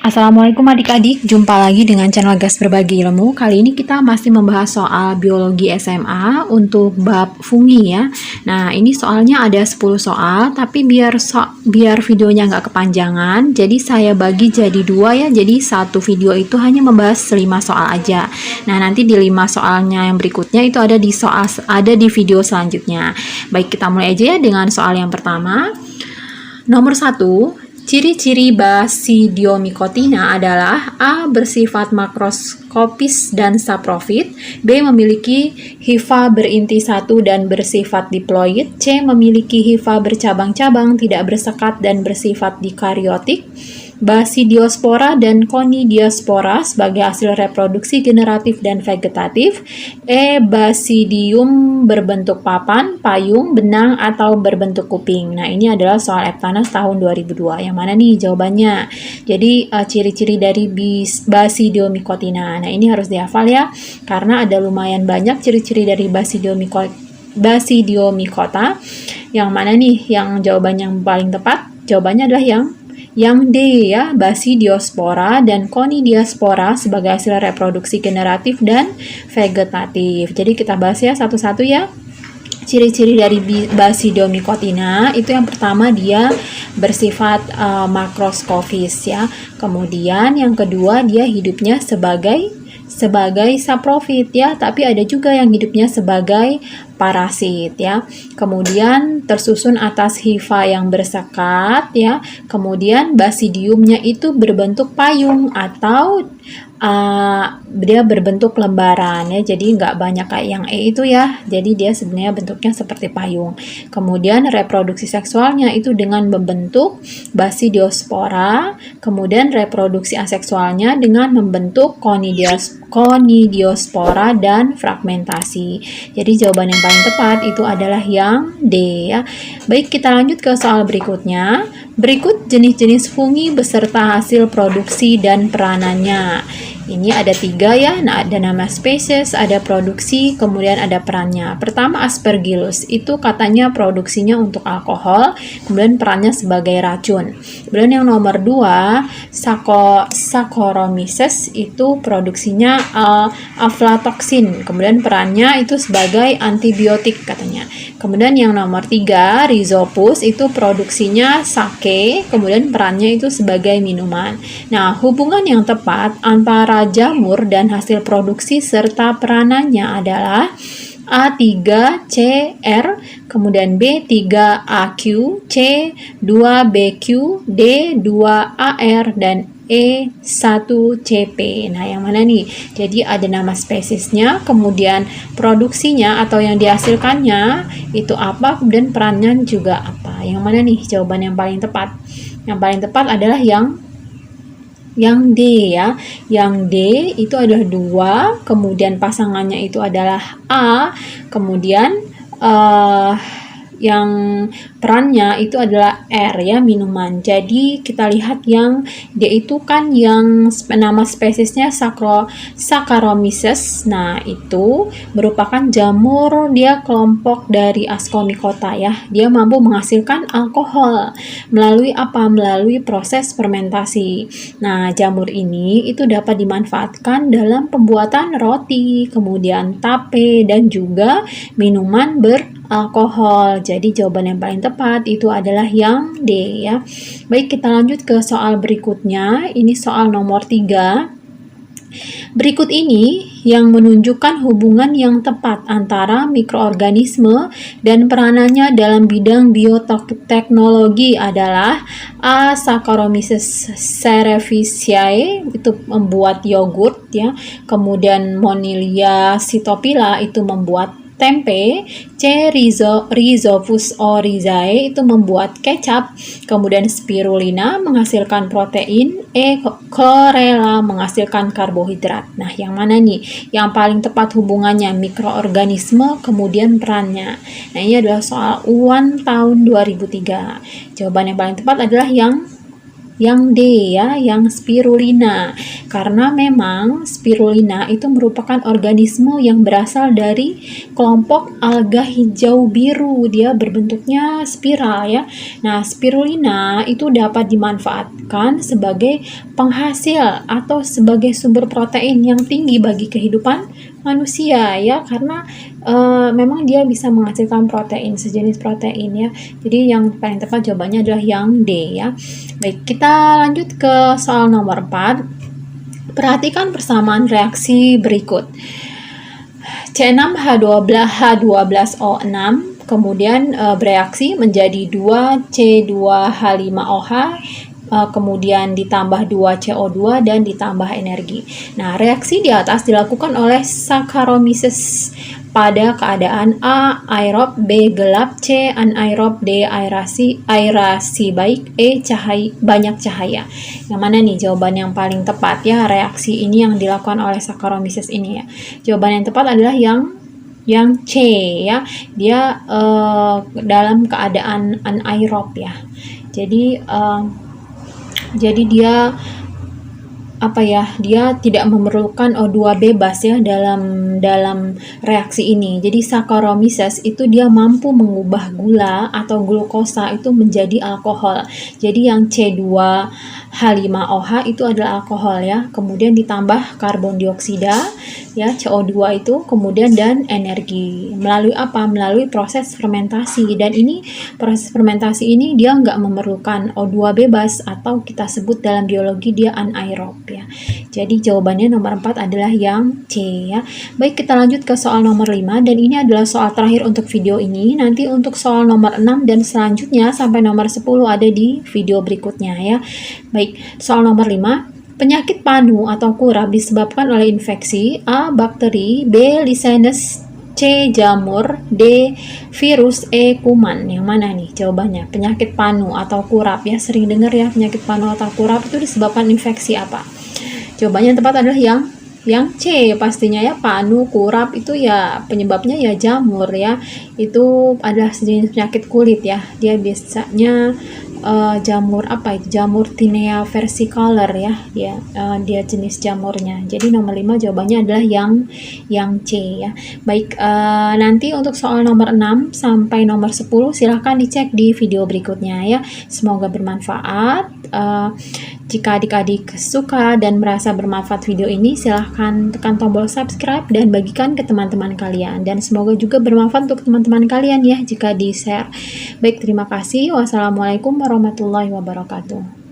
Assalamualaikum adik-adik, jumpa lagi dengan channel Gas Berbagi Ilmu. Kali ini kita masih membahas soal biologi SMA untuk bab fungi ya. Nah, ini soalnya ada 10 soal, tapi biar videonya nggak kepanjangan, jadi saya bagi jadi 2 ya. Jadi satu video itu hanya membahas 5 soal aja. Nah, nanti di 5 soalnya yang berikutnya itu ada di video selanjutnya. Baik, kita mulai aja ya dengan soal yang pertama. Nomor 1, ciri-ciri Basidiomycotina adalah A. Bersifat makroskopis dan saprofit, B. Memiliki hifa berinti satu dan bersifat diploid, C. Memiliki hifa bercabang-cabang, tidak bersekat dan bersifat dikaryotik, Basidiospora dan Conidiospora sebagai hasil reproduksi generatif dan vegetatif, E. Basidium berbentuk papan, payung, benang, atau berbentuk kuping. Nah, ini adalah soal Eptanas tahun 2002. Yang mana nih jawabannya? Jadi, ciri-ciri dari Basidiomycotina. Nah, ini harus dihafal ya, karena ada lumayan banyak ciri-ciri dari Basidiomycota. Yang mana nih yang jawabannya yang paling tepat? Jawabannya adalah yang D ya, Basidiospora dan Conidiospora sebagai hasil reproduksi generatif dan vegetatif. Jadi kita bahas ya satu-satu ya. Ciri-ciri dari Basidiomycotina itu yang pertama dia bersifat makroskopis ya. Kemudian yang kedua dia hidupnya sebagai saprofit ya, tapi ada juga yang hidupnya sebagai parasit ya. Kemudian tersusun atas hifa yang bersekat ya. Kemudian basidiumnya itu berbentuk payung atau dia berbentuk lembaran ya, jadi nggak banyak kayak yang E itu ya, jadi dia sebenarnya bentuknya seperti payung. Kemudian reproduksi seksualnya itu dengan membentuk basidiospora, kemudian reproduksi aseksualnya dengan membentuk conidiospora dan fragmentasi. Jadi jawaban yang paling tepat itu adalah yang D ya. Baik, kita lanjut ke soal berikutnya. Berikut jenis-jenis fungi beserta hasil produksi dan peranannya. Ini ada 3 ya, nah ada nama spesies, ada produksi, kemudian ada perannya. Pertama Aspergillus, itu katanya produksinya untuk alkohol, kemudian perannya sebagai racun. Kemudian yang nomor 2, Saccharomyces, itu produksinya aflatoksin, kemudian perannya itu sebagai antibiotik katanya. Kemudian yang nomor 3, Rhizopus, itu produksinya sake, kemudian perannya itu sebagai minuman. Nah, hubungan yang tepat antara jamur dan hasil produksi serta peranannya adalah A3CR, kemudian B3AQ, C2BQ, D2AR, dan E1CP. Nah, yang mana nih? Jadi ada nama spesiesnya, kemudian produksinya atau yang dihasilkannya itu apa, kemudian perannya juga apa. Yang mana nih jawaban yang paling tepat? Yang paling tepat adalah yang D ya. Yang D itu adalah 2, kemudian pasangannya itu adalah A, kemudian yang perannya itu adalah R ya, minuman. Jadi kita lihat yang D itu kan yang nama spesiesnya Saccharomyces. Nah, itu merupakan jamur, dia kelompok dari Ascomycota ya. Dia mampu menghasilkan alkohol melalui apa? Melalui proses fermentasi. Nah, jamur ini itu dapat dimanfaatkan dalam pembuatan roti, kemudian tape, dan juga minuman beralkohol. Jadi jawaban yang paling tepat itu adalah yang D ya. Baik, kita lanjut ke soal berikutnya. Ini soal nomor 3. Berikut ini yang menunjukkan hubungan yang tepat antara mikroorganisme dan peranannya dalam bidang bioteknologi adalah A. Saccharomyces cerevisiae, itu membuat yogurt ya. Kemudian Monilia cytophila itu membuat tempe, C. Rhizopus oryzae itu membuat kecap, kemudian spirulina menghasilkan protein, E. Chlorella menghasilkan karbohidrat. Nah, yang mana nih yang paling tepat hubungannya mikroorganisme kemudian perannya? Nah, ini adalah soal UAN tahun 2003. Jawaban yang paling tepat adalah yang yang D ya, yang spirulina. Karena memang spirulina itu merupakan organisme yang berasal dari kelompok alga hijau biru. Dia berbentuknya spiral ya. Nah, spirulina itu dapat dimanfaatkan sebagai penghasil atau sebagai sumber protein yang tinggi bagi kehidupan manusia ya, karena memang dia bisa menghasilkan protein, sejenis protein ya. Jadi yang paling tepat jawabannya adalah yang D ya. Baik, kita lanjut ke soal nomor 4. Perhatikan persamaan reaksi berikut. C6H12O6 kemudian bereaksi menjadi 2C2H5OH, kemudian ditambah 2CO2 dan ditambah energi. Nah, reaksi di atas dilakukan oleh Saccharomyces pada keadaan A. aerob, B. gelap, C. anaerob, D. aerasi baik, E. banyak cahaya. Yang mana nih jawaban yang paling tepat ya, reaksi ini yang dilakukan oleh Saccharomyces ini ya. Jawaban yang tepat adalah yang C ya. Dia dalam keadaan anaerob ya. Jadi dia dia tidak memerlukan O2 bebas ya dalam reaksi ini. Jadi Saccharomyces itu dia mampu mengubah gula atau glukosa itu menjadi alkohol. Jadi yang C2H5OH itu adalah alkohol ya. Kemudian ditambah karbon dioksida ya, CO2 itu, kemudian dan energi. Melalui apa? Melalui proses fermentasi. Dan ini proses fermentasi ini dia nggak memerlukan O2 bebas atau kita sebut dalam biologi dia anaerob ya. Jadi jawabannya nomor 4 adalah yang C ya. Baik, kita lanjut ke soal nomor 5 dan ini adalah soal terakhir untuk video ini. Nanti untuk soal nomor 6 dan selanjutnya sampai nomor 10 ada di video berikutnya ya. Baik, soal nomor 5. Penyakit panu atau kurap disebabkan oleh infeksi A. bakteri, B. lichenes, C. jamur, D. virus, E. kuman. Yang mana nih jawabannya? Penyakit panu atau kurap ya, sering dengar ya, penyakit panu atau kurap itu disebabkan infeksi apa? Jawabannya yang tepat adalah yang C pastinya ya, panu, kurap itu ya penyebabnya ya jamur ya. Itu adalah sejenis penyakit kulit ya. Dia biasanya jamur apa itu? Jamur Tinea versicolor ya. Dia jenis jamurnya. Jadi nomor 5 jawabannya adalah yang C ya. Baik, nanti untuk soal nomor 6 sampai nomor 10 silahkan dicek di video berikutnya ya. Semoga bermanfaat. Jika adik-adik suka dan merasa bermanfaat video ini, silahkan tekan tombol subscribe dan bagikan ke teman-teman kalian. Dan semoga juga bermanfaat untuk teman-teman kalian ya jika di-share. Baik, terima kasih. Wassalamualaikum warahmatullahi wabarakatuh.